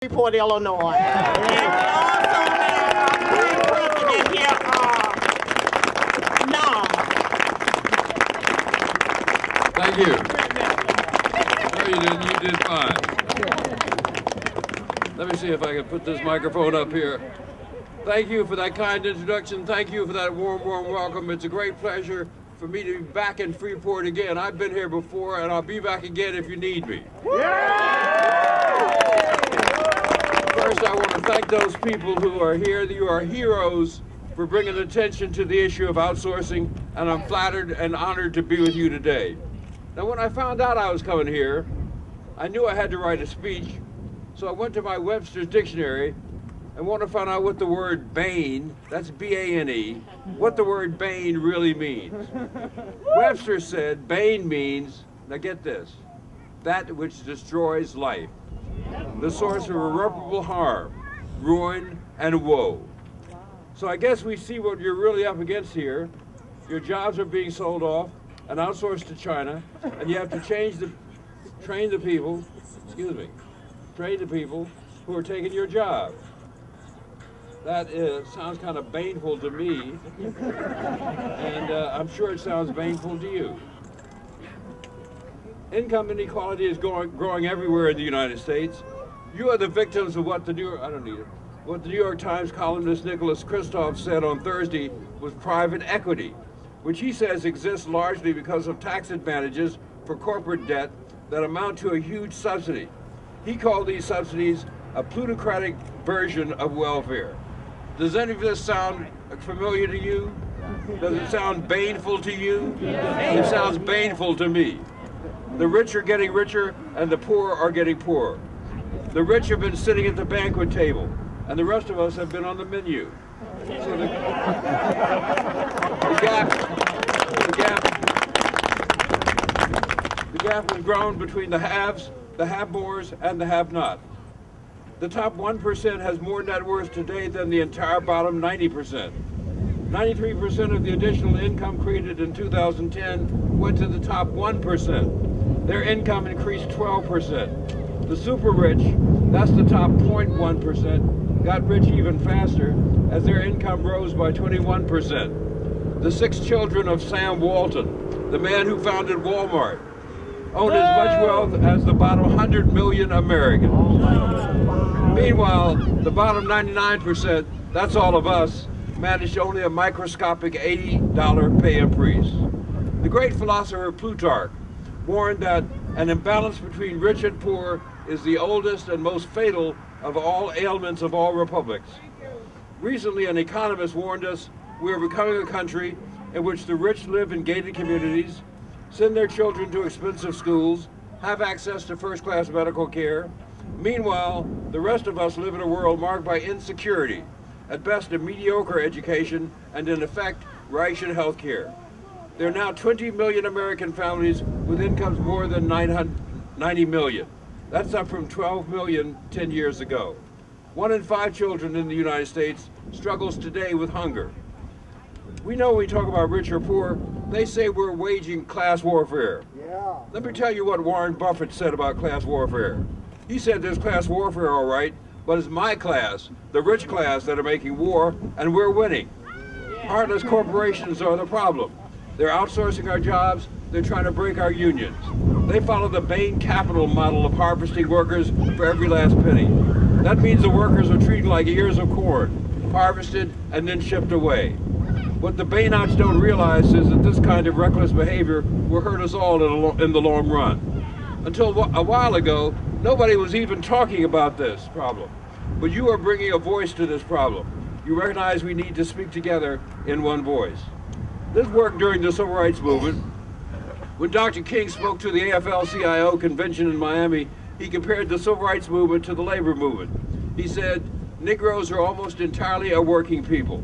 Freeport, Illinois. And we also have our current president here, Nam. Thank you. No, you didn't. You did fine. Let me see if I can put this microphone up here. Thank you for that kind introduction. Thank you for that warm, warm welcome. It's a great pleasure for me to be back in Freeport again. I've been here before, and I'll be back again if you need me. First, I want to thank those people who are here. You are heroes for bringing attention to the issue of outsourcing, and I'm flattered and honored to be with you today. Now, when I found out I was coming here, I knew I had to write a speech, so I went to my Webster's dictionary and want to find out what the word Bain, that's B-A-N-E, what the word Bain really means. Webster said Bain means, now get this, that which destroys life, the source of irreparable harm, ruin, and woe. So I guess we see what you're really up against here. Your jobs are being sold off and outsourced to China, and you have to train the people who are taking your job. That sounds kind of baneful to me, and I'm sure it sounds baneful to you. Income inequality is growing everywhere in the United States. You are the victims of what the New York Times columnist Nicholas Kristof said on Thursday was private equity, which he says exists largely because of tax advantages for corporate debt that amount to a huge subsidy. He called these subsidies a plutocratic version of welfare. Does any of this sound familiar to you? Does it sound baneful to you? It sounds baneful to me. The rich are getting richer and the poor are getting poorer. The rich have been sitting at the banquet table and the rest of us have been on the menu. So the gap has grown between the haves, the have-mores, and the have-not. The top 1% has more net worth today than the entire bottom 90%. 93% of the additional income created in 2010 went to the top 1%. Their income increased 12%. The super rich, that's the top 0.1%, got rich even faster as their income rose by 21%. The 6 children of Sam Walton, the man who founded Walmart, own as much wealth as the bottom 100 million Americans. Meanwhile, the bottom 99%, that's all of us, managed only a microscopic $80 pay increase. The great philosopher Plutarch warned that an imbalance between rich and poor is the oldest and most fatal of all ailments of all republics. Recently, an economist warned us we are becoming a country in which the rich live in gated communities, send their children to expensive schools, have access to first-class medical care. Meanwhile, the rest of us live in a world marked by insecurity, at best a mediocre education, and in effect, ration health care. There are now 20 million American families with incomes more than 90 million. That's up from 12 million 10 years ago. 1 in 5 children in the United States struggles today with hunger. We know when we talk about rich or poor, they say we're waging class warfare. Yeah. Let me tell you what Warren Buffett said about class warfare. He said there's class warfare all right, but it's my class, the rich class, that are making war, and we're winning. Heartless corporations are the problem. They're outsourcing our jobs, they're trying to break our unions. They follow the Bain Capital model of harvesting workers for every last penny. That means the workers are treated like ears of corn, harvested and then shipped away. What the Bainouts don't realize is that this kind of reckless behavior will hurt us all in the long run. Until a while ago, nobody was even talking about this problem. But you are bringing a voice to this problem. You recognize we need to speak together in one voice. This worked during the Civil Rights Movement. When Dr. King spoke to the AFL-CIO convention in Miami, he compared the Civil Rights Movement to the labor movement. He said, Negroes are almost entirely a working people.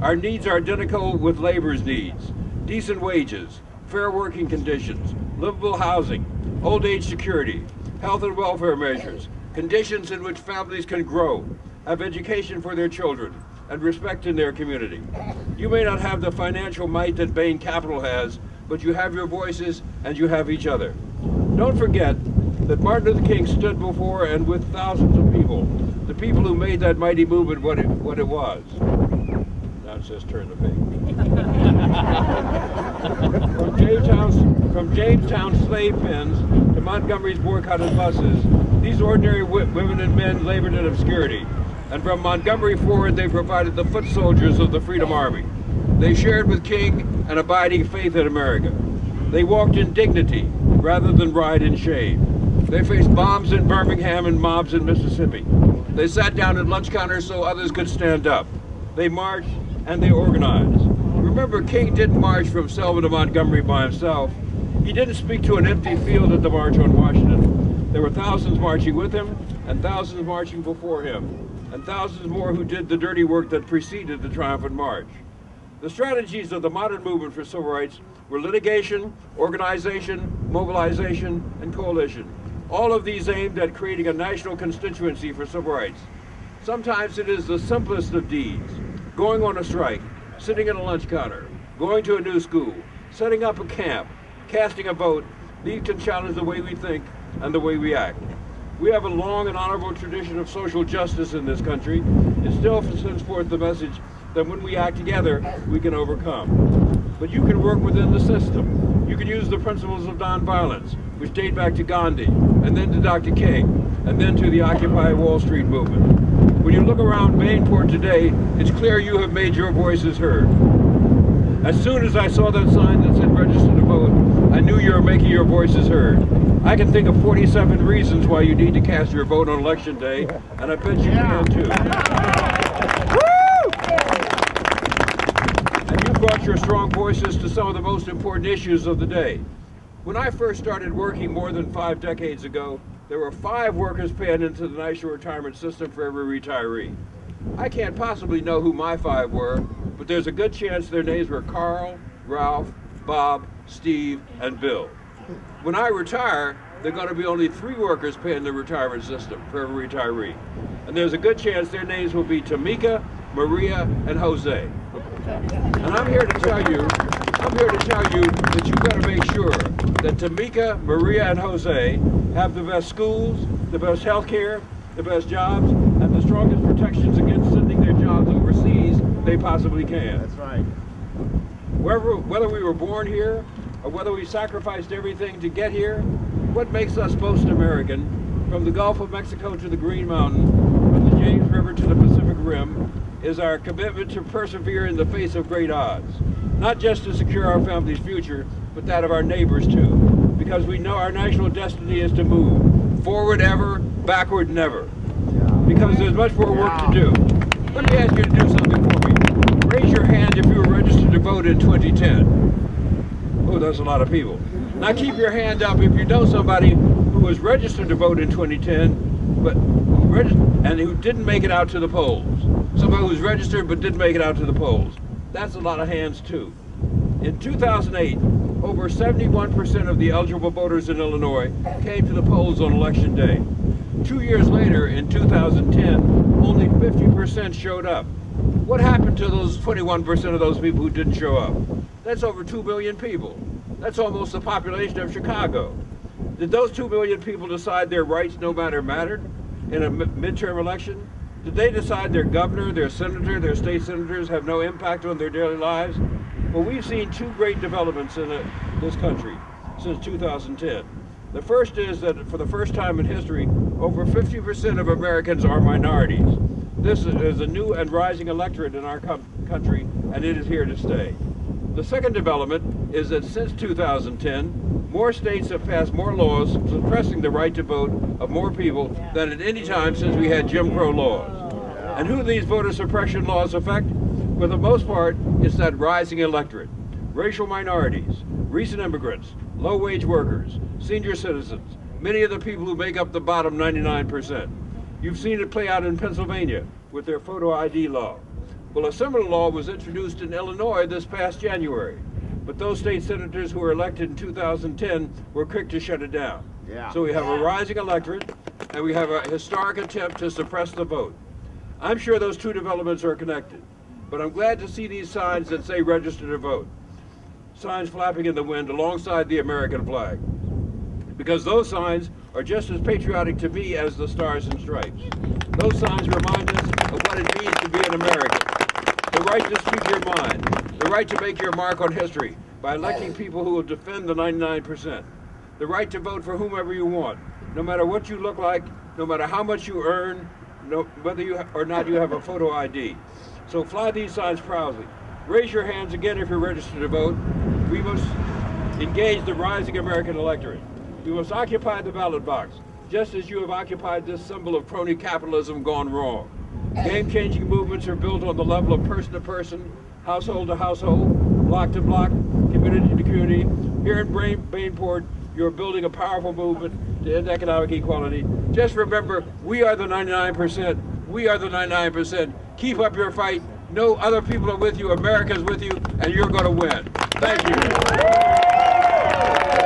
Our needs are identical with labor's needs. Decent wages, fair working conditions, livable housing, old age security, health and welfare measures, conditions in which families can grow, have education for their children, and respect in their community. You may not have the financial might that Bain Capital has, but you have your voices and you have each other. Don't forget that Martin Luther King stood before and with thousands of people people who made that mighty movement what it was. Now it says turn the page. From Jamestown's slave pens to Montgomery's boycotted buses, these ordinary women and men labored in obscurity. And from Montgomery forward, they provided the foot soldiers of the Freedom Army. They shared with King an abiding faith in America. They walked in dignity rather than ride in shame. They faced bombs in Birmingham and mobs in Mississippi. They sat down at lunch counters so others could stand up. They marched and they organized. Remember, King didn't march from Selma to Montgomery by himself. He didn't speak to an empty field at the March on Washington. There were thousands marching with him and thousands marching before him, and thousands more who did the dirty work that preceded the triumphant march. The strategies of the modern movement for civil rights were litigation, organization, mobilization, and coalition. All of these aimed at creating a national constituency for civil rights. Sometimes it is the simplest of deeds, going on a strike, sitting at a lunch counter, going to a new school, setting up a camp, casting a vote. These can challenge the way we think and the way we act. We have a long and honorable tradition of social justice in this country. It still sends forth the message that when we act together, we can overcome. But you can work within the system. You can use the principles of nonviolence, which date back to Gandhi, and then to Dr. King, and then to the Occupy Wall Street movement. When you look around Bainport today, it's clear you have made your voices heard. As soon as I saw that sign that said register to vote, I knew you were making your voices heard. I can think of 47 reasons why you need to cast your vote on election day, and I bet you can too. And you brought your strong voices to some of the most important issues of the day. When I first started working more than 5 decades ago, there were 5 workers paying into the national retirement system for every retiree. I can't possibly know who my 5 were, but there's a good chance their names were Carl, Ralph, Bob, Steve, and Bill. When I retire, there are going to be only 3 workers paying the retirement system for every retiree. And there's a good chance their names will be Tamika, Maria, and Jose. And I'm here to tell you that you better make sure that Tamika, Maria, and Jose have the best schools, the best health care, the best jobs, and the strongest protections against sending their jobs overseas they possibly can. That's right. Whether we were born here or whether we sacrificed everything to get here, what makes us most American, from the Gulf of Mexico to the Green Mountain, from the James River to the Pacific Rim, is our commitment to persevere in the face of great odds. Not just to secure our family's future, but that of our neighbors too. Because we know our national destiny is to move forward ever, backward never. Because there's much more work to do. Let me ask you to do something for me. Raise your hand if you were registered to vote in 2010. Oh, that's a lot of people. Now keep your hand up if you know somebody who was registered to vote in 2010, and who didn't make it out to the polls. Somebody who was registered but didn't make it out to the polls. That's a lot of hands too. In 2008, over 71% of the eligible voters in Illinois came to the polls on election day. 2 years later, in 2010, only 50% showed up. What happened to those 21% of those people who didn't show up? That's over 2 million people. That's almost the population of Chicago. Did those 2 million people decide their rights no matter mattered in a midterm election? Did they decide their governor, their senator, their state senators have no impact on their daily lives? Well, we've seen 2 great developments in this country since 2010. The first is that for the first time in history, over 50% of Americans are minorities. This is a new and rising electorate in our country, and it is here to stay. The second development is that since 2010, more states have passed more laws suppressing the right to vote of more people than at any time since we had Jim Crow laws. And who do these voter suppression laws affect? For the most part, it's that rising electorate. Racial minorities, recent immigrants, low-wage workers, senior citizens, many of the people who make up the bottom 99%. You've seen it play out in Pennsylvania with their photo ID law. Well, a similar law was introduced in Illinois this past January, but those state senators who were elected in 2010 were quick to shut it down. So we have a rising electorate, and we have a historic attempt to suppress the vote. I'm sure those 2 developments are connected, but I'm glad to see these signs that say register to vote. Signs flapping in the wind alongside the American flag. Because those signs are just as patriotic to me as the Stars and Stripes. Those signs remind us of what it means to be an American. The right to speak your mind, the right to make your mark on history by electing people who will defend the 99%, the right to vote for whomever you want, no matter what you look like, no matter how much you earn, whether you or not you have a photo ID. So fly these signs proudly. Raise your hands again if you're registered to vote. We must engage the rising American electorate. We must occupy the ballot box, just as you have occupied this symbol of crony capitalism gone wrong. Game-changing movements are built on the level of person to person, household to household, block to block, community to community. Here in Bainport, you're building a powerful movement to end economic equality. Just remember, we are the 99%. We are the 99%. Keep up your fight. Know other people are with you, America's with you, and you're going to win. Thank you.